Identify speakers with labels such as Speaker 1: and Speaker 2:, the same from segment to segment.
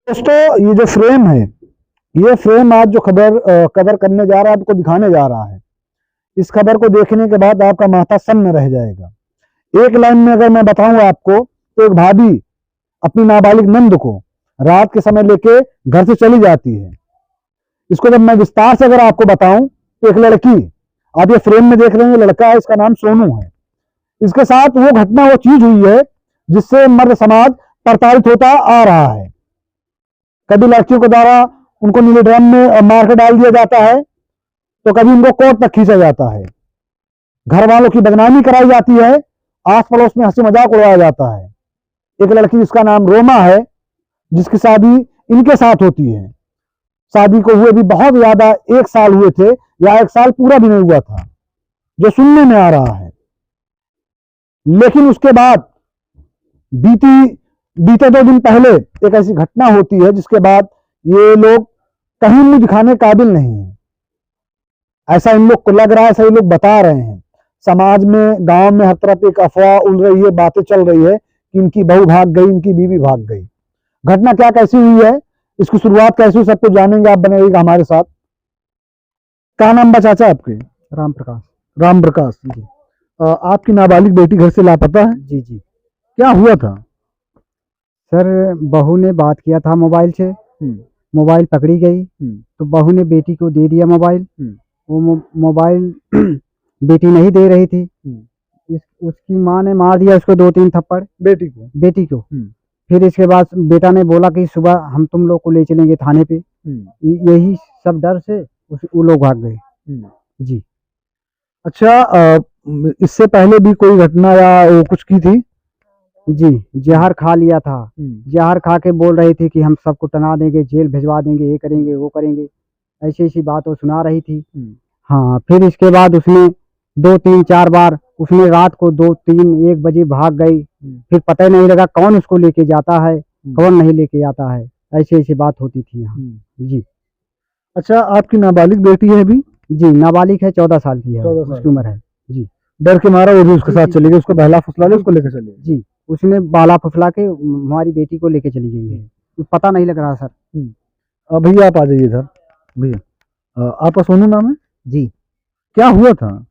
Speaker 1: दोस्तों ये जो फ्रेम है, ये फ्रेम आज जो खबर कवर करने जा रहा है, आपको दिखाने जा रहा है। इस खबर को देखने के बाद आपका माथा सन्न रह जाएगा। एक लाइन में अगर मैं बताऊं आपको, तो एक भाभी अपनी नाबालिग नंद को रात के समय लेके घर से चली जाती है। इसको जब मैं विस्तार से अगर आपको बताऊं, तो एक लड़की, आप ये फ्रेम में देख रहे हैं, ये लड़का है, इसका नाम सोनू है। इसके साथ वो घटना, वो चीज हुई है जिससे मर्द समाज प्रताड़ित होता आ रहा है। कभी लड़कियों के द्वारा उनको नीले ड्रम में मार कर डाल दिया जाता है, तो कभी उनको कोर्ट तक खींचा जाता है। घर वालों की बदनामी कराई जाती है, आस पड़ोस में हंसी मजाक उड़ाया जाता है। एक लड़की जिसका नाम रोमा है, जिसकी शादी इनके साथ होती है। शादी को हुए भी बहुत ज्यादा 1 साल हुए थे, या 1 साल पूरा भी नहीं हुआ था, जो सुनने में आ रहा है। लेकिन उसके बाद बीते 2 दिन पहले एक ऐसी घटना होती है जिसके बाद ये लोग कहीं मुंह दिखाने काबिल नहीं है। ऐसा इन लोग को लग रहा है, ऐसा ये लोग बता रहे हैं। समाज में, गांव में हर तरफ एक अफवाह उड़ रही है, बातें चल रही है कि इनकी बहू भाग गई, इनकी बीवी भाग गई। घटना क्या कैसी हुई है, इसकी शुरुआत कैसी हुई, सब कुछ जानेंगे। आप बनेगा हमारे साथ। क्या नाम बा चाचा आपके?
Speaker 2: राम प्रकाश।
Speaker 1: राम प्रकाश जी। आपकी नाबालिग बेटी घर से लापता है?
Speaker 2: जी जी
Speaker 1: क्या हुआ था?
Speaker 2: सर, बहू ने बात किया था मोबाइल से। मोबाइल पकड़ी गई तो बहू ने बेटी को दे दिया मोबाइल। वो मोबाइल बेटी नहीं दे रही थी। उसकी माँ ने मार दिया उसको 2-3 थप्पड़, बेटी को। फिर इसके बाद बेटा ने बोला कि सुबह हम तुम लोग को ले चलेंगे थाने पे। यही सब डर से वो लोग भाग गए। जी।
Speaker 1: अच्छा, इससे पहले भी कोई घटना या वो कुछ की थी?
Speaker 2: जी, जहर खा लिया था। जहर खा के बोल रही थी कि हम सबको टना देंगे, जेल भिजवा देंगे, ये करेंगे वो करेंगे, ऐसी ऐसी बात वो सुना रही थी। हाँ, फिर इसके बाद उसने 2-3-4 बार, उसने रात को 2-3-1 बजे भाग गई। फिर पता ही नहीं लगा कौन उसको लेके जाता है, कौन नहीं लेके जाता है। ऐसी ऐसी बात होती थी यहाँ। जी।
Speaker 1: अच्छा, आपकी नाबालिग बेटी है अभी?
Speaker 2: जी, नाबालिग है, 14 साल की है,
Speaker 1: 14 साल
Speaker 2: उसकी उम्र है। जी।
Speaker 1: डर के मारा वो भी उसके साथ चली गई, उसको बहला फुसला ले उसको लेकर चली गई।
Speaker 2: जी, उसने बाला फुसला के हमारी बेटी को लेके चली गई है। पता नहीं लग रहा सर।
Speaker 1: भैया आप आ जाइए इधर। भैया, आपका सोनू नाम है?
Speaker 2: जी।
Speaker 1: क्या हुआ था?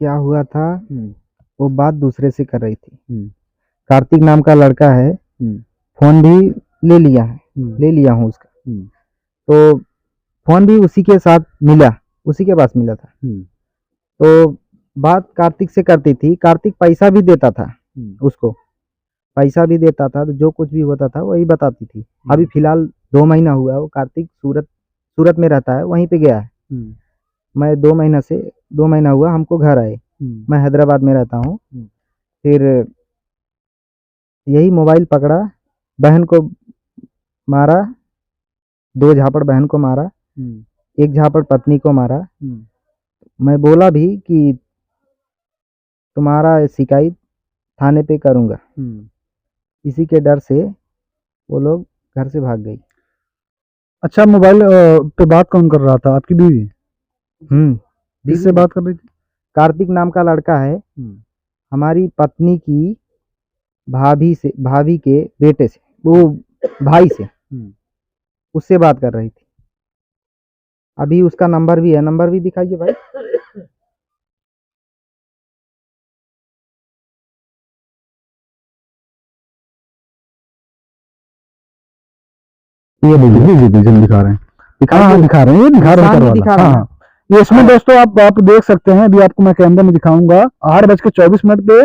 Speaker 2: क्या हुआ था, वो बात दूसरे से कर रही थी। कार्तिक नाम का लड़का है, फोन भी ले लिया है, ले लिया हूँ उसका। तो फोन भी उसी के साथ मिला, उसी के पास मिला था। तो बात कार्तिक से करती थी। कार्तिक पैसा भी देता था उसको, पैसा भी देता था, तो जो कुछ भी होता था वही बताती थी। अभी फिलहाल 2 महीना हुआ है, वो कार्तिक सूरत में रहता है, वहीं पे गया है। मैं 2 महीना हुआ हमको घर आए। मैं हैदराबाद में रहता हूँ। फिर यही मोबाइल पकड़ा, बहन को मारा, 2 झापड़ बहन को मारा, 1 झापड़ पत्नी को मारा। मैं बोला भी कि तुम्हारा शिकायत थाने पे करूंगा। इसी के डर से वो लोग घर से भाग गई।
Speaker 1: अच्छा, मोबाइल पे बात कौन कर रहा था? आपकी बीवी? किससे बात कर रही थी?
Speaker 2: कार्तिक नाम का लड़का है, हमारी पत्नी की भाभी के बेटे से, वो भाई से, उससे बात कर रही थी। अभी उसका नंबर भी है, नंबर भी दिखाइए भाई।
Speaker 1: ये लीजिए दिखा रहे हैं। दिखा रहे हैं, ये दिखा रहे हैं। ये इसमें दोस्तों आप देख सकते हैं। अभी आपको मैं कैमरे में दिखाऊंगा। 8:24 पे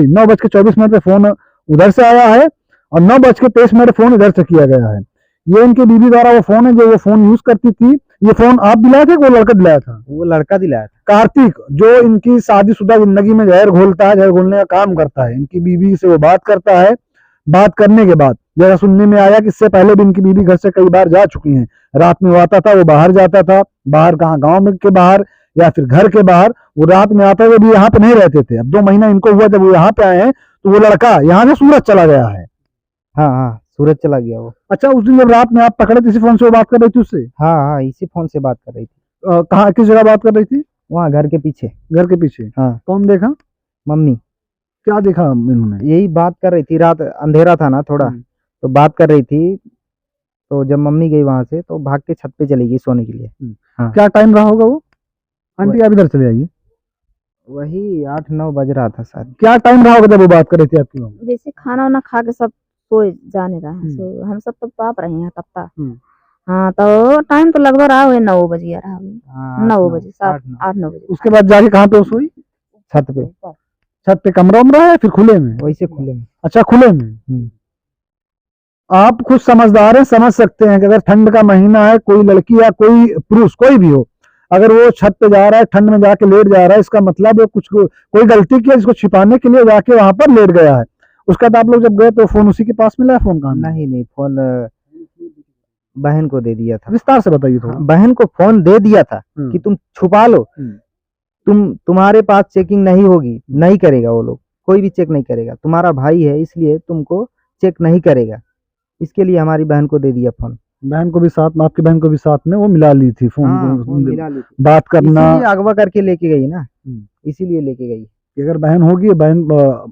Speaker 1: 9:24 पे फोन उधर से आया है, और 9:23 फोन इधर से किया गया है। ये इनके बीवी द्वारा वो फोन है जो वो फोन यूज करती थी। ये फोन आप दिलाए थे, वो लड़का दिलाया था?
Speaker 2: वो लड़का दिलाया था,
Speaker 1: कार्तिक, जो इनकी शादीशुदा जिंदगी में जहर घोलता है, जहर घोलने का काम करता है। इनकी बीवी से वो बात करता है। बात करने के बाद जरा सुनने में आया कि इससे पहले भी इनकी बीवी घर से कई बार जा चुकी हैं। रात में वो आता था, वो बाहर जाता था। बाहर कहाँ, गांव में के बाहर या फिर घर के बाहर। वो रात में आता है, भी यहाँ पे नहीं रहते थे। अब 2 महीना इनको हुआ जब वो यहाँ पे आए हैं, तो वो लड़का यहाँ से सूरत चला गया है।
Speaker 2: हाँ, सूरत चला गया वो।
Speaker 1: अच्छा, उस दिन जब रात में आप पकड़े थे, इसी फोन से वो बात कर रही थी उससे?
Speaker 2: हाँ, इसी फोन से बात कर रही थी।
Speaker 1: कहाँ, किस जगह बात कर रही थी?
Speaker 2: वहाँ घर के पीछे।
Speaker 1: घर के पीछे?
Speaker 2: हाँ।
Speaker 1: कौन देखा?
Speaker 2: मम्मी।
Speaker 1: क्या देखा इन्होंने?
Speaker 2: यही बात कर रही थी, रात अंधेरा था ना थोड़ा, तो बात कर रही थी। तो जब मम्मी गई वहां से तो भाग के छत पे चली गई सोने के लिए। हाँ।
Speaker 1: क्या टाइम रहा होगा वो? आंटी आप इधर चले आइए।
Speaker 2: वही 8-9 बज रहा था शायद।
Speaker 1: क्या टाइम रहा होगा जब वो बात कर रही थी आपकी मम्मी?
Speaker 3: जैसे खाना वाना खा के सब सोए जाने रहे हैं, सो हम सब तब तो आप रहे हैं तब तक। हाँ तो टाइम तो लगभग रहा हुए 9 बज गया रहा हुए, 9 बजे, 8-9 बजे।
Speaker 1: उसके बाद जाके कहाँ पे सोई?
Speaker 2: छत पे।
Speaker 1: छत पे कमरा उमरा है फिर खुले में?
Speaker 2: वैसे खुले में।
Speaker 1: अच्छा खुले में। आप खुद समझदार हैं, समझ सकते हैं कि अगर ठंड का महीना है, कोई लड़की या कोई पुरुष कोई भी हो, अगर वो छत पे जा रहा है, ठंड में जाके लेट जा रहा है, इसका मतलब वो कुछ कोई गलती किया जिसको छिपाने के लिए जाके वहां पर लेट गया है। उसके बाद आप लोग जब गए तो फोन उसी के पास मिला है? फोन कहाँ?
Speaker 2: नहीं, फोन बहन को दे दिया था।
Speaker 1: विस्तार से बताइए थोड़ा।
Speaker 2: बहन को फोन दे दिया था कि तुम छुपा लो, तुम्हारे पास चेकिंग नहीं होगी, नहीं करेगा वो लोग, कोई भी चेक नहीं करेगा, तुम्हारा भाई है इसलिए तुमको चेक नहीं करेगा, इसके लिए हमारी बहन को दे दिया फोन।
Speaker 1: बहन को भी साथ में, आपकी बहन को भी साथ में वो मिला ली थी फोन?
Speaker 2: हाँ, फोन मिला ली थी।
Speaker 1: बात करना
Speaker 2: अगवा करके लेके गई ना, इसीलिए लेके गई।
Speaker 1: अगर बहन होगी, बहन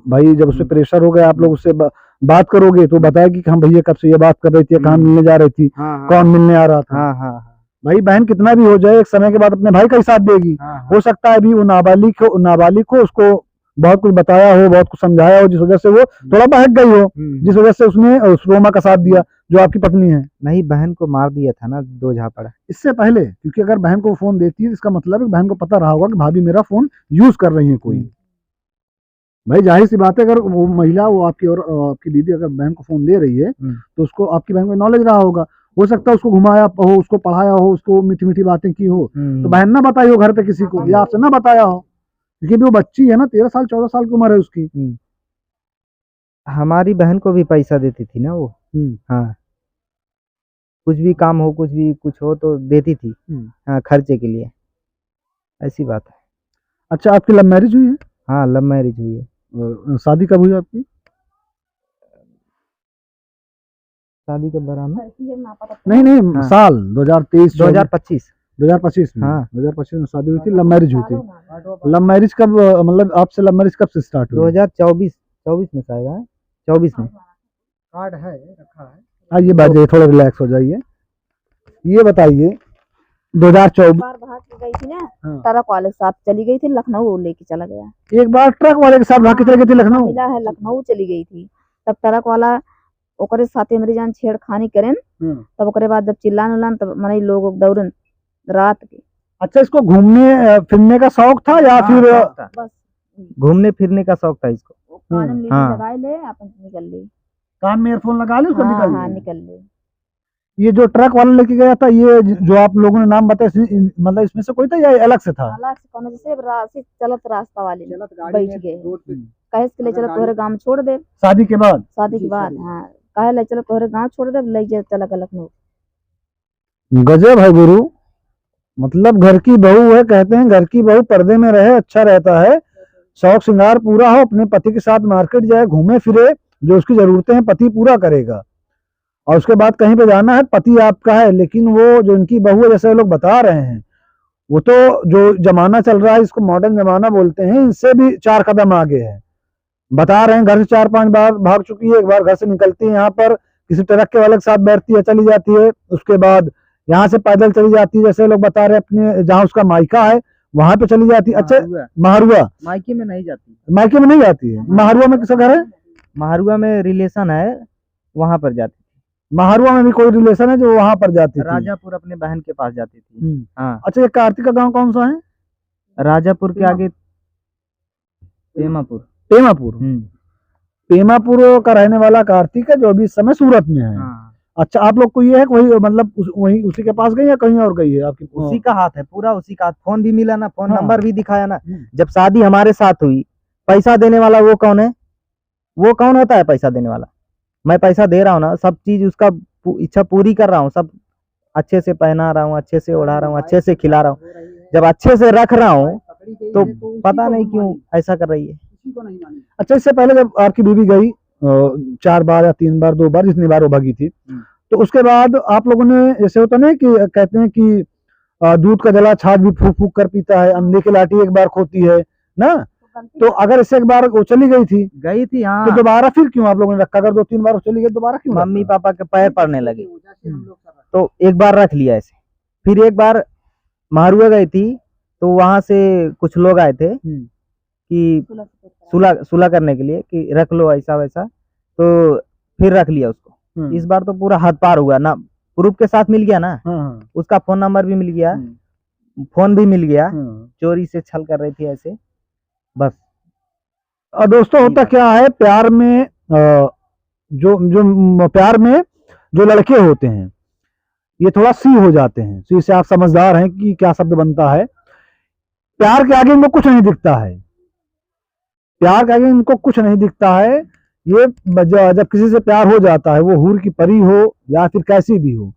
Speaker 1: भाई जब उससे प्रेशर हो गया, आप लोग उससे बात करोगे तो बताएगी कि हम भैया कब से ये बात कर रही थी, कहाँ मिलने जा रही थी, कौन मिलने आ रहा था। भाई बहन कितना भी हो जाए एक समय के बाद अपने भाई का ही साथ देगी। हो सकता है अभी वो नाबालिग को उसको बहुत कुछ बताया हो, बहुत कुछ समझाया हो, जिस वजह से वो थोड़ा बहक गई हो, जिस वजह से उसने उस रोमा का साथ दिया जो आपकी पत्नी है।
Speaker 2: नहीं, बहन को मार दिया था ना 2 झापड़
Speaker 1: इससे पहले, क्योंकि अगर बहन को फोन देती है इसका मतलब है बहन को पता रहा होगा कि भाभी मेरा फोन यूज कर रही है कोई। भाई जाहिर सी बात है, अगर वो महिला, वो आपकी और आपकी बीवी अगर बहन को फोन दे रही है तो उसको, आपकी बहन को नॉलेज रहा होगा, हो सकता है उसको घुमाया हो, उसको पढ़ाया हो, उसको मीठी मीठी बातें की हो, तो बहन ना बताई हो घर पे किसी को, या आपसे ना बताया हो, क्योंकि वो बच्ची है ना, 13 साल 14 साल की उम्र है उसकी।
Speaker 2: हमारी बहन को भी पैसा देती थी ना वो। हाँ, कुछ भी काम हो, कुछ हो तो देती थी। हाँ, खर्चे के लिए, ऐसी बात है।
Speaker 1: अच्छा, आपकी लव मैरिज हुई है?
Speaker 2: हाँ, लव मैरिज हुई है।
Speaker 1: शादी कब हुई आपकी?
Speaker 2: शादी कब बरा में?
Speaker 1: नहीं, साल 2023
Speaker 2: 2025
Speaker 1: में। हाँ, 2025 में शादी हुई थी, लव मैरिज हुई थी। लव मैरिज कब, मतलब आपसे लव मैरिज कब से स्टार्ट हुई?
Speaker 2: 2024 में शायद है, 24 में।
Speaker 1: कार्ड है रखा है। आइए बाजिए, थोड़ा रिलैक्स हो जाइए। ये बताइए 2024
Speaker 3: बार भाग के गई थी ना, ट्रक वाले के साथ चली गई थी लखनऊ, वो लेके चला गया।
Speaker 1: एक बार ट्रक वाले के साथ भाग के चली गई थी लखनऊ?
Speaker 3: मिला है लखनऊ चली गई थी, तब ट्रक वाला ओकरे साथे मेरी जान छेड़खानी करेन, तब ओकरे बाद जब चिल्लान उल्लान तब मने लोग दौड़न रात के।
Speaker 1: अच्छा, इसको घूमने फिरने का शौक था या फिर
Speaker 3: बस
Speaker 2: घूमने फिरने का शौक था इसको?
Speaker 3: कान में लगाए ले, अपन निकल ले,
Speaker 1: कान में ईयरफोन लगा ले, उसको
Speaker 3: निकल ले।
Speaker 1: ये जो ट्रक वाला लेके गया था, ये जो आप लोगों ने नाम बताया, मतलब इसमें से कोई था या अलग से था?
Speaker 3: अलग से कौन, जैसे चलत रास्ता वाले बैठ गए, कहे के ले चलो तोहरे गांव छोड़ दे।
Speaker 1: शादी के बाद?
Speaker 3: शादी के बाद, हाँ, कहे ले चलो तोहरे गांव छोड़ दे, ले जा चला गया लखनऊ।
Speaker 1: गजब है गुरु, मतलब घर की बहू है, कहते हैं घर की बहू पर्दे में रहे अच्छा रहता है, शौक श्रृंगार पूरा हो, अपने पति के साथ मार्केट जाए, घूमे फिरे, जो उसकी जरूरतें हैं पति पूरा करेगा, और उसके बाद कहीं पे जाना है पति आपका है। लेकिन वो जो इनकी बहू है, जैसे लोग बता रहे हैं, वो तो जो जमाना चल रहा है इसको मॉडर्न जमाना बोलते हैं, इनसे भी 4 कदम आगे है। बता रहे हैं घर से 4-5 बार भाग चुकी है, एक बार घर से निकलती है, यहाँ पर किसी ट्रक के वाले के साथ बैठती है, चली जाती है, उसके बाद यहाँ से पैदल चली जाती है, जैसे लोग बता रहे हैं अपने जहाँ उसका मायका है वहां पे चली जाती है। अच्छा, महारुआ?
Speaker 2: मायके में नहीं जाती।
Speaker 1: मायके में नहीं जाती है? महारुआ में किसका घर है?
Speaker 2: महारुआ में रिलेशन है, वहां पर जाती।
Speaker 1: महारुआ में भी कोई रिलेशन है जो वहां पर जाती थी?
Speaker 2: राजापुर अपने बहन के पास जाती थी। हाँ।
Speaker 1: अच्छा, ये कार्तिक का गांव कौन सा है?
Speaker 2: राजापुर के आगे टेमापुर।
Speaker 1: टेमापुर का रहने वाला कार्तिक है, जो अभी इस समय सूरत में है। अच्छा, आप लोग को ये है कि वही, मतलब वही उसी के पास गई या कहीं और गई है आपकी?
Speaker 2: उसी का हाथ है, पूरा उसी का हाथ। फोन भी मिला ना, फोन नंबर भी दिखाया ना। जब शादी हमारे साथ हुई, पैसा देने वाला वो कौन है? वो कौन होता है पैसा देने वाला? मैं पैसा दे रहा हूँ ना, सब चीज उसका इच्छा पूरी कर रहा हूँ, सब अच्छे से पहना रहा हूँ, अच्छे से ओढ़ा रहा हूँ, अच्छे से खिला रहा हूँ, जब अच्छे से रख रहा हूँ तो पता नहीं क्यों ऐसा कर रही है।
Speaker 1: अच्छा, इससे पहले जब आपकी बीवी गई 4 बार या 3 बार 2 बार, जितनी बार वो भागी थी, तो उसके बाद आप लोगों ने, जैसे होता ना कि कहते हैं कि दूध का जला छाछ भी फूक फूक कर पीता है, अंधे की लाठी एक बार खोती है ना, तो अगर इससे एक बार वो चली गई थी
Speaker 2: गई थी, हाँ।
Speaker 1: तो दोबारा फिर क्यों आप लोगों ने रखा? अगर 2-3 बार वो चली गई दोबारा क्यों
Speaker 2: मम्मी
Speaker 1: रखा?
Speaker 2: पापा के पैर पड़ने लगे, तो एक बार रख लिया ऐसे। फिर एक बार महारुआ गई थी, तो वहां से कुछ लोग आए थे कि सुलह करने के लिए कि रख लो ऐसा वैसा, तो फिर रख लिया उसको। इस बार तो पूरा हद पार हुआ ना, प्रूफ के साथ मिल गया ना, उसका फोन नंबर भी मिल गया, फोन भी मिल गया, चोरी से छल कर रही थी ऐसे, बस।
Speaker 1: और दोस्तों होता क्या है, प्यार में जो प्यार में जो लड़के होते हैं ये थोड़ा सी हो जाते हैं। सी से आप समझदार हैं कि क्या शब्द बनता है। प्यार के आगे इनको कुछ नहीं दिखता है, प्यार के आगे इनको कुछ नहीं दिखता है। ये जब किसी से प्यार हो जाता है, वो हूर की परी हो या फिर कैसी भी हो,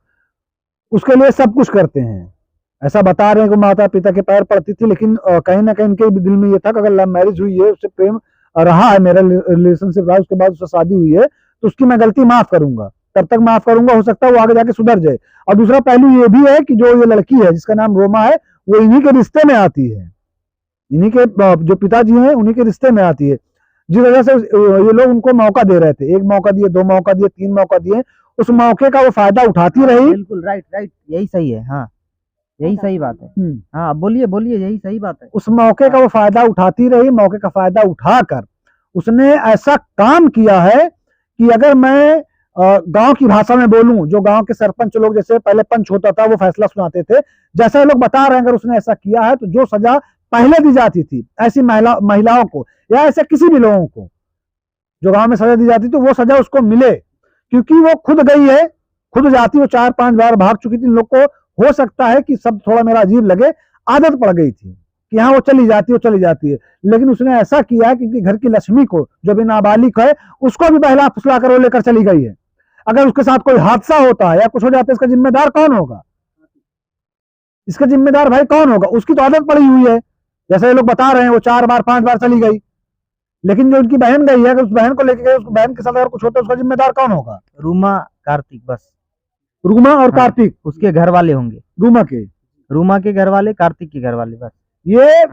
Speaker 1: उसके लिए सब कुछ करते हैं। ऐसा बता रहे हैं कि माता पिता के पैर पड़ती थी, लेकिन कहीं ना कहीं इनके दिल में ये था कि अगर लव मैरिज हुई है, उससे प्रेम रहा है, मेरा रिलेशनशिप रहा, उसके बाद उससे शादी हुई है, तो उसकी मैं गलती माफ करूंगा, तब तक माफ करूंगा, हो सकता है वो आगे जाके सुधर जाए। और दूसरा पहलू ये भी है कि जो ये लड़की है जिसका नाम रोमा है, वो इन्हीं के रिश्ते में आती है, इन्हीं के जो पिताजी हैं उन्हीं के रिश्ते में आती है, जिस वजह से ये लोग उनको मौका दे रहे थे। 1 मौका दिए, 2 मौका दिए, 3 मौका दिए, उस मौके का वो फायदा उठाती रही।
Speaker 2: बिल्कुल राइट, यही सही है, हाँ यही सही बात है। हाँ बोलिए, यही सही बात है।
Speaker 1: उस मौके का वो फायदा उठाती रही। मौके का फायदा उठाकर उसने ऐसा काम किया है कि अगर मैं गांव की भाषा में बोलूं, जो गांव के सरपंच लोग, जैसे पहले पंच होता था, वो फैसला सुनाते थे, जैसा लोग बता रहे हैं, अगर उसने ऐसा किया है तो जो सजा पहले दी जाती थी ऐसी महिलाओं को या ऐसे किसी भी लोगों को जो गांव में सजा दी जाती थी, वो सजा उसको मिले, क्योंकि वो खुद गई है, खुद जाती, वो 4-5 बार भाग चुकी थी। इन लोग को हो सकता है कि सब थोड़ा मेरा अजीब लगे, आदत पड़ गई थी कि हाँ वो चली जाती है, लेकिन उसने ऐसा किया है क्योंकि घर की लक्ष्मी को, जो भी नाबालिग है, उसको भी बहला फुसला कर वो लेकर चली गई है। अगर उसके साथ कोई हादसा होता है या कुछ हो जाता है, इसका जिम्मेदार कौन होगा? इसका जिम्मेदार भाई कौन होगा? उसकी तो आदत पड़ी हुई है, जैसे ये लोग बता रहे हैं, वो 4 बार 5 बार चली गई, लेकिन जो उनकी बहन गई है, अगर उस बहन को लेके गई, उस बहन के साथ अगर कुछ होता है, उसका जिम्मेदार कौन होगा?
Speaker 2: रूमा कार्तिक, बस
Speaker 1: रूमा और
Speaker 2: हाँ,
Speaker 1: कार्तिक
Speaker 2: उसके घर वाले होंगे,
Speaker 1: रूमा के
Speaker 2: घर वाले, कार्तिक के घर वाले, बस।
Speaker 1: ये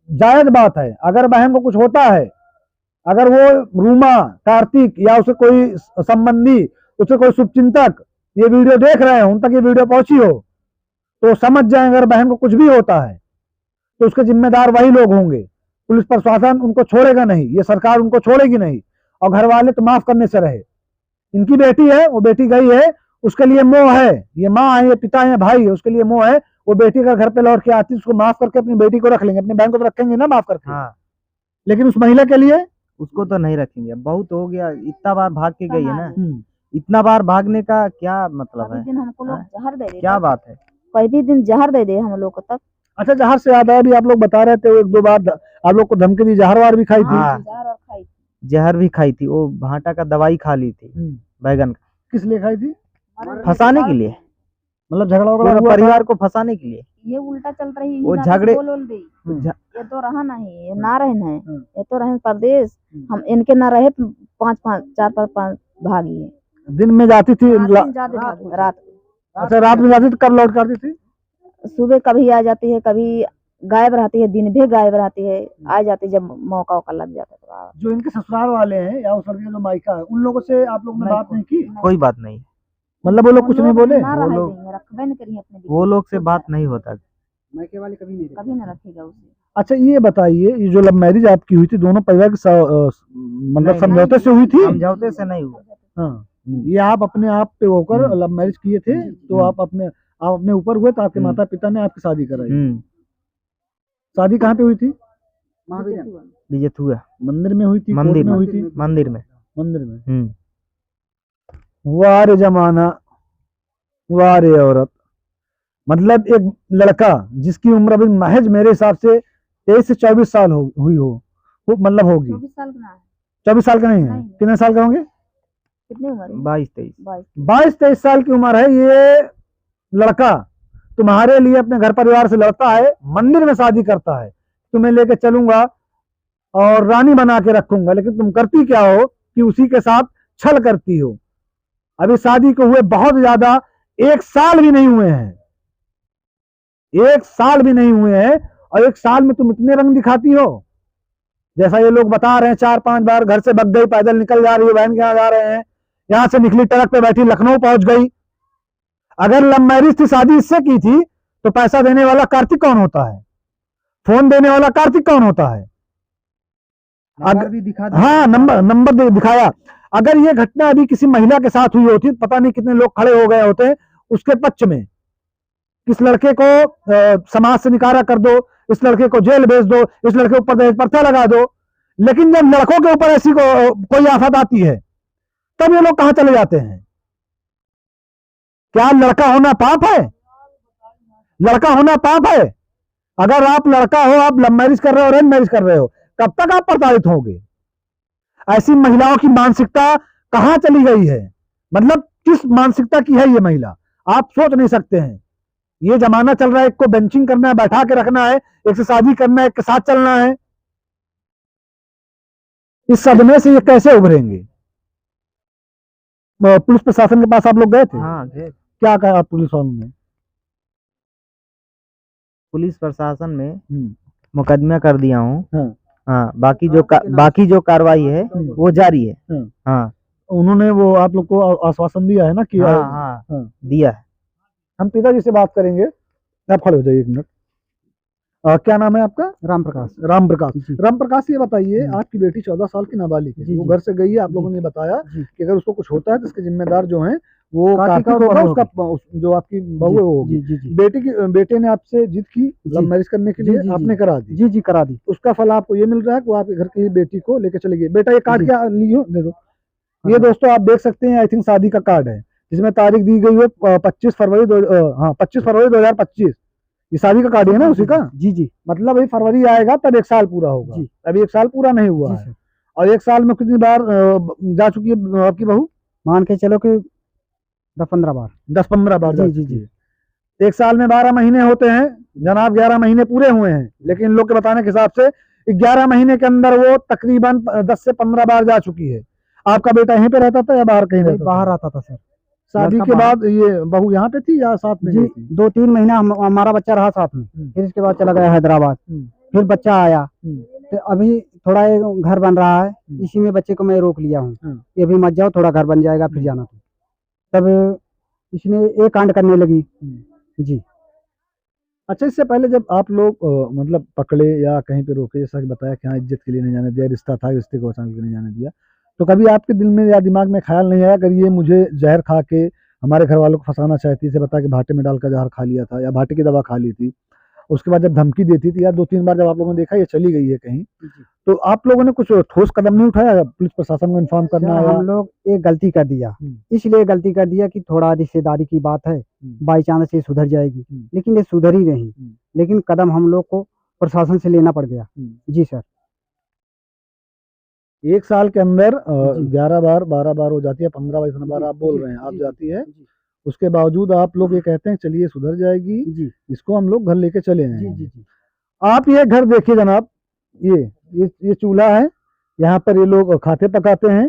Speaker 1: जायज बात है। अगर बहन को कुछ होता है, अगर वो रूमा, कार्तिक या उसे कोई संबंधी, उसे कोई शुभचिंतक ये वीडियो देख रहे हैं, उन तक ये वीडियो पहुंची हो, तो समझ जाए अगर बहन को कुछ भी होता है तो उसके जिम्मेदार वही लोग होंगे। पुलिस प्रशासन उनको छोड़ेगा नहीं, ये सरकार उनको छोड़ेगी नहीं, और घर वाले तो माफ करने से रहे। इनकी बेटी है, वो बेटी गई है, उसके लिए मोह है, ये माँ है, ये पिता है, भाई है, उसके लिए मोह है। वो बेटी का घर पे लौट के आती, उसको माफ करके अपनी बेटी को रख लेंगे, अपनी बहन को तो रखेंगे ना माफ करके।
Speaker 2: हाँ।
Speaker 1: लेकिन उस महिला के लिए
Speaker 2: उसको तो नहीं रखेंगे, बहुत हो गया, इतना बार भाग के गई है ना, इतना बार भागने का क्या मतलब है?
Speaker 3: हमको लोग जहर दे दे,
Speaker 2: क्या बात है?
Speaker 3: कोई भी दिन जहर दे दे हम लोग को तब।
Speaker 1: अच्छा, जहर से याद आया, भी आप लोग बता रहे थे 1-2 बार आप लोग को धमकी दी, जहर वार भी खाई थी?
Speaker 2: जहर भी खाई थी, वो भाटा का दवाई खा ली थी, बैगन का।
Speaker 1: किस लिए खाई थी?
Speaker 2: फंसाने के लिए,
Speaker 1: मतलब झगड़ा वगड़ा हुआ
Speaker 2: परिवार को फंसाने के लिए।
Speaker 3: ये उल्टा चल रही,
Speaker 2: वो झगड़े,
Speaker 3: ये तो रहा नहीं, ये ना रहे, ये तो रहे परदेश, हम इनके ना रहे 4-5 भागी है।
Speaker 1: दिन में जाती थी,
Speaker 3: रात।
Speaker 1: अच्छा, रात में जाती थी, कब लौट करती थी?
Speaker 3: सुबह कभी आ जाती है, कभी गायब रहती है, दिन भी गायब रहती है, आ जाती है जब मौका लग जाता है तो।
Speaker 1: जो इनके ससुराल वाले हैं या उस लड़के का जो मायका है, उन लोगों से आप लोग ने बात नहीं की?
Speaker 2: कोई बात नहीं,
Speaker 1: मतलब वो लोग कुछ नहीं बोले?
Speaker 2: वो लोग से बात नहीं होता,
Speaker 3: मायके वाले कभी नहीं रखेगा उसे।
Speaker 1: अच्छा, ये बताइए, ये जो लव मैरिज आपकी हुई थी, दोनों परिवार के मतलब समझौते से हुई थी?
Speaker 2: समझौते से नहीं हुआ।
Speaker 1: हाँ, ये आप अपने आप पे होकर लव मैरिज किए थे, तो आप अपने ऊपर हुए, तो आपके माता पिता ने आपकी शादी कराई। शादी कहाँ पे हुई थी?
Speaker 2: विजयथुआ
Speaker 1: मंदिर में हुई थी?
Speaker 2: मंदिर
Speaker 1: में हुई थी?
Speaker 2: मंदिर में।
Speaker 1: वाह रे जमाना, वाह रे औरत। मतलब एक लड़का जिसकी उम्र अभी महज मेरे हिसाब से 23 से 24 साल हुई हो, वो मतलब होगी 24 साल का नहीं है, कितने साल का होंगे?
Speaker 3: कितनी उम्र?
Speaker 1: 22-23 साल की उम्र है। ये लड़का तुम्हारे लिए अपने घर परिवार से लड़ता है, मंदिर में शादी करता है, तुम्हें लेके चलूंगा और रानी बना के रखूंगा, लेकिन तुम करती क्या हो कि उसी के साथ छल करती हो। अभी शादी को हुए बहुत ज्यादा 1 साल भी नहीं हुए हैं, 1 साल भी नहीं हुए हैं, और 1 साल में तुम इतने रंग दिखाती हो, जैसा ये लोग बता रहे हैं 4-5 बार घर से भग गई, पैदल निकल जा रही है, बहन के यहाँ जा रहे हैं, यहाँ से निकली ट्रक पे बैठी लखनऊ पहुंच गई। अगर लव मैरिज थी, शादी इससे की थी, तो पैसा देने वाला कार्तिक कौन होता है, फोन देने वाला कार्तिक कौन होता है?
Speaker 2: नंबर भी दिखा दिया।
Speaker 1: हाँ, नंबर दिखाया। अगर ये घटना अभी किसी महिला के साथ हुई होती, पता नहीं कितने लोग खड़े हो गए होते उसके पक्ष में, इस लड़के को समाज से निकारा कर दो, इस लड़के को जेल भेज दो, इस लड़के के ऊपर दहेज प्रथा लगा दो। लेकिन जब लड़कों के ऊपर ऐसी कोई आफत आती है, तब ये लोग कहां चले जाते हैं? क्या लड़का होना पाप है? लड़का होना पाप है? अगर आप लड़का हो, आप लव मैरिज कर रहे हो, अरेंज मैरिज कर रहे हो, कब तक आप प्रताड़ित होंगे? ऐसी महिलाओं की मानसिकता कहां चली गई है? मतलब किस मानसिकता की है ये महिला, आप सोच नहीं सकते हैं। ये जमाना चल रहा है, एक को बेंचिंग करना है, बैठा के रखना है, एक से शादी करना है, एक के साथ चलना है। इस सदमे से ये कैसे उभरेंगे? पुलिस प्रशासन के पास आप लोग गए थे?
Speaker 2: हाँ,
Speaker 1: क्या कहा पुलिस वालों ने?
Speaker 2: पुलिस प्रशासन में मुकदमा कर दिया हूँ। हाँ, बाकी जो कार्रवाई है वो जारी है। हाँ,
Speaker 1: उन्होंने वो आप लोग को आश्वासन दिया है ना कि
Speaker 2: हाँ, दिया है।
Speaker 1: हम पिताजी से बात करेंगे। आप खड़े हो जाइए 1 मिनट। क्या नाम है आपका?
Speaker 2: राम प्रकाश।
Speaker 1: राम प्रकाश। राम प्रकाश, ये बताइए, आपकी बेटी 14 साल की नाबालिग है, वो घर से गई है, आप लोगों ने बताया कि अगर उसको कुछ होता है तो इसके जिम्मेदार जो हैं वो कार्तिक होगा, उसका जो आपकी बहू है वो होगी। बेटे ने आपसे जिद की लव मैरिज करने के लिए, आपने करा दी?
Speaker 2: जी, करा दी।
Speaker 1: उसका फल आपको ये मिल रहा है कि वो आपके घर की बेटी को लेके चले गए। बेटा, ये कार्ड क्या लियो, दे दो। ये दोस्तों आप देख सकते हैं, आई थिंक शादी का कार्ड है, जिसमें तारीख दी गई है 25 फरवरी 2025। ये शादी का कार्ड है ना उसी का?
Speaker 2: जी।
Speaker 1: मतलब अभी फरवरी आएगा तब 1 साल पूरा होगा। अभी 1 साल पूरा नहीं हुआ है। और 1 साल में कितनी बार जा चुकी है आपकी बहू?
Speaker 2: मान के चलो कि 10-15 बार।
Speaker 1: 10-15 बार जा चुकी है। 1 साल में 12 महीने होते हैं जनाब, 11 महीने पूरे हुए हैं, लेकिन इन लोग के बताने के हिसाब से 11 महीने के अंदर वो तकरीबन 10 से 15 बार जा चुकी है। आपका बेटा यहीं पे रहता था या बाहर कहीं रहता था?
Speaker 2: बाहर आता था सर।
Speaker 1: शादी के बाद ये बहू यहाँ पे थी या साथ में?
Speaker 2: जी, 2-3 महीना हमारा बच्चा रहा साथ में, फिर इसके बाद चला गया हैदराबाद, फिर बच्चा आया, तो अभी थोड़ा एक घर बन रहा है, इसी में बच्चे को मैं रोक लिया हूँ कि अभी मत जाओ, थोड़ा घर बन जाएगा फिर जाना। तब इसने एक कांड करने लगी। जी।
Speaker 1: अच्छा, इससे पहले जब आप लोग मतलब पकड़े या कहीं पे रोके, जैसा कि बताया कि हाँ इज्जत के लिए नहीं जाने दिया, रिश्ता था, रिश्ते को बचाने के लिए नहीं जाने दिया, तो कभी आपके दिल में या दिमाग में ख्याल नहीं आया अगर ये मुझे जहर खा के हमारे घर वालों को फंसाना चाहती, इसे बता के भाटे में डालकर जहर खा लिया था या भाटे की दवा खा ली थी, उसके बाद जब धमकी देती थी या 2-3 बार जब आप लोगों ने देखा ये चली गई है कहीं, तो आप लोगों ने कुछ ठोस कदम नहीं उठाया पुलिस प्रशासन को इन्फॉर्म करना?
Speaker 2: हम लोग एक गलती कर दिया, इसलिए गलती कर दिया कि थोड़ा रिश्तेदारी की बात है, बाई चांस ये सुधर जाएगी, लेकिन ये सुधर ही नहीं। लेकिन कदम हम लोग को प्रशासन से लेना पड़ गया। जी सर।
Speaker 1: 1 साल के अंदर 11 बार 12 बार हो जाती है, 15 बार आप बोल रहे हैं आप जाती है, उसके बावजूद आप लोग ये कहते हैं चलिए सुधर जाएगी, इसको हम लोग घर लेके चले हैं। आप ये घर देखिए जनाब, ये चूल्हा है, यहाँ पर ये लोग खाते पकाते हैं,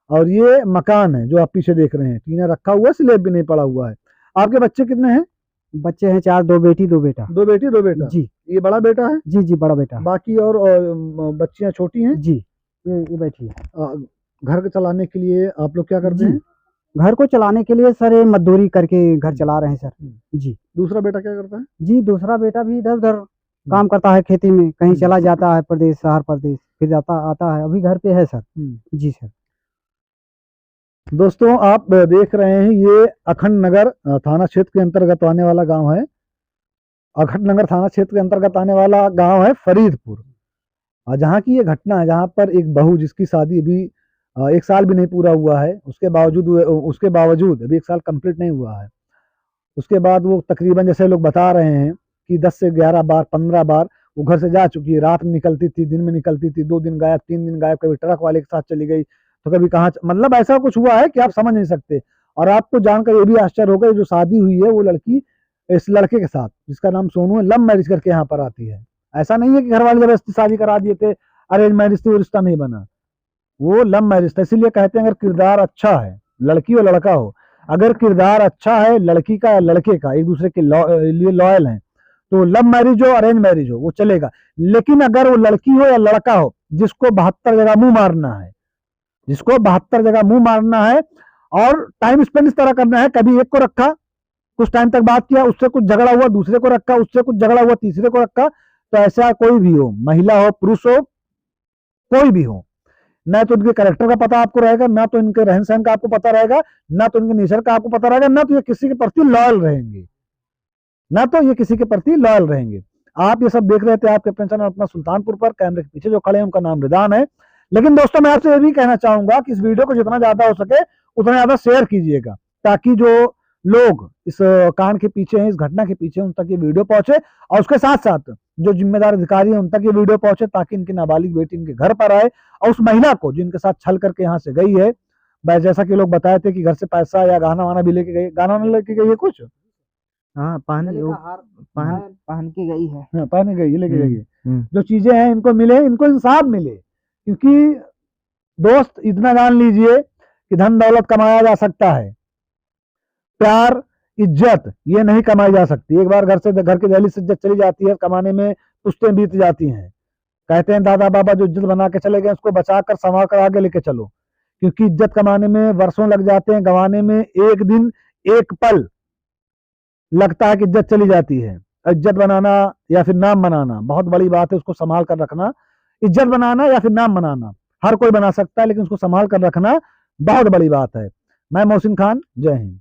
Speaker 1: और ये मकान है जो आप पीछे देख रहे हैं, टीना रखा हुआ है, स्लेब भी नहीं पड़ा हुआ है। आपके बच्चे कितने हैं?
Speaker 2: बच्चे हैं 4, 2 बेटी 2 बेटा।
Speaker 1: 2 बेटी 2 बेटा? जी। ये बड़ा बेटा है?
Speaker 2: जी, बड़ा बेटा।
Speaker 1: बाकी और बच्चियां छोटी हैं?
Speaker 2: जी, ये बैठी है।
Speaker 1: घर चलाने के लिए आप लोग क्या करते हैं?
Speaker 2: घर को चलाने के लिए सर मजदूरी करके घर चला रहे हैं सर। जी।
Speaker 1: दूसरा बेटा क्या करता है?
Speaker 2: जी, दूसरा बेटा भी इधर उधर काम करता है, खेती में कहीं चला जाता है, प्रदेश शहर प्रदेश फिर जाता आता है, अभी घर पे है सर। जी सर।
Speaker 1: दोस्तों आप देख रहे हैं, ये अखंड नगर थाना क्षेत्र के अंतर्गत आने वाला गांव है। अखंड नगर थाना क्षेत्र के अंतर्गत आने वाला गांव है फरीदपुर, जहाँ की ये घटना है, जहाँ पर एक बहू जिसकी शादी अभी 1 साल भी नहीं पूरा हुआ है, उसके बावजूद अभी 1 साल कंप्लीट नहीं हुआ है, उसके बाद वो तकरीबन जैसे लोग बता रहे हैं कि 10 से 11 बार 15 बार वो घर से जा चुकी है। रात में निकलती थी, दिन में निकलती थी, 2 दिन गायब, 3 दिन गायब, कभी ट्रक वाले के साथ चली गई तो कभी कहाँ, मतलब ऐसा कुछ हुआ है कि आप समझ नहीं सकते। और आपको जानकर ये भी आश्चर्य होगा, जो शादी हुई है वो लड़की इस लड़के के साथ जिसका नाम सोनू है, लव मैरिज करके यहाँ पर आती है। ऐसा नहीं है कि घर वाले जबरदस्ती शादी करा दिए थे, अरेंज मैरिज थी, वो रिश्ता नहीं बना, वो लव मैरिज था। इसीलिए कहते हैं अगर किरदार अच्छा है, लड़की और लड़का हो, अगर किरदार अच्छा है लड़की का या लड़के का, एक दूसरे के लिए लॉयल है, तो लव मैरिज हो अरेंज मैरिज हो वो चलेगा। लेकिन अगर वो लड़की हो या लड़का हो, जिसको 72 जगह मुंह मारना है, जिसको 72 जगह मुंह मारना है और टाइम स्पेंड इस तरह करना है। कभी एक को रखा, कुछ टाइम तक बात किया, उससे कुछ झगड़ा हुआ, दूसरे को रखा, उससे कुछ झगड़ा हुआ, तीसरे को रखा। तो ऐसा कोई भी हो, महिला हो पुरुष हो, कोई भी हो, ना तो इनके कैरेक्टर का पता आपको रहेगा, ना तो इनके रहन सहन का आपको पता रहेगा, ना तो इनके नेचर का आपको पता रहेगा, ना तो ये किसी के प्रति लॉयल रहेंगे, ना तो ये किसी के प्रति लॉयल रहेंगे। आप ये सब देख रहे थे आपके अपने चैनल अपना सुल्तानपुर पर। कैमरे के पीछे जो खड़े हैं उनका नाम रिदान है। लेकिन दोस्तों मैं आपसे ये भी कहना चाहूंगा कि इस वीडियो को जितना ज्यादा हो सके उतना ज्यादा शेयर कीजिएगा, ताकि जो लोग इस कांड के पीछे हैं, इस घटना के पीछे, उन तक ये वीडियो पहुंचे, और उसके साथ साथ जो जिम्मेदार अधिकारी हैं उन तक ये वीडियो पहुंचे, ताकि इनकी नाबालिग बेटी इनके घर पर आए और उस महिला को जिनके साथ छल करके यहाँ से गई है, जैसा कि लोग बताए थे कि घर से पैसा या गहना वाना भी लेके गई, गहना वाना लेके गई है कुछ,
Speaker 2: हाँ पहन के गई है।
Speaker 1: हाँ, पहन गई, लेके गई है।
Speaker 2: हम्म।
Speaker 1: जो चीजें हैं इनको मिले, इनको इंसाफ मिले, क्योंकि दोस्त इतना जान लीजिए कि धन दौलत कमाया जा सकता है, प्यार इज्जत ये नहीं कमाई जा सकती। एक बार घर की दहलीज से इज्जत चली जाती है, कमाने में पुश्तें बीत जाती हैं। कहते हैं दादा बाबा जो इज्जत बना के चले गए उसको बचा कर संभाल कर आगे लेके चलो, क्योंकि इज्जत कमाने में वर्षों लग जाते हैं, गंवाने में एक दिन एक पल लगता है कि इज्जत चली जाती है। इज्जत बनाना या फिर नाम बनाना बहुत बड़ी बात है, उसको संभाल कर रखना। इज्जत बनाना या फिर नाम बनाना हर कोई बना सकता है, लेकिन उसको संभाल कर रखना बहुत बड़ी बात है। मैं मोहसिन खान, जय हिंद।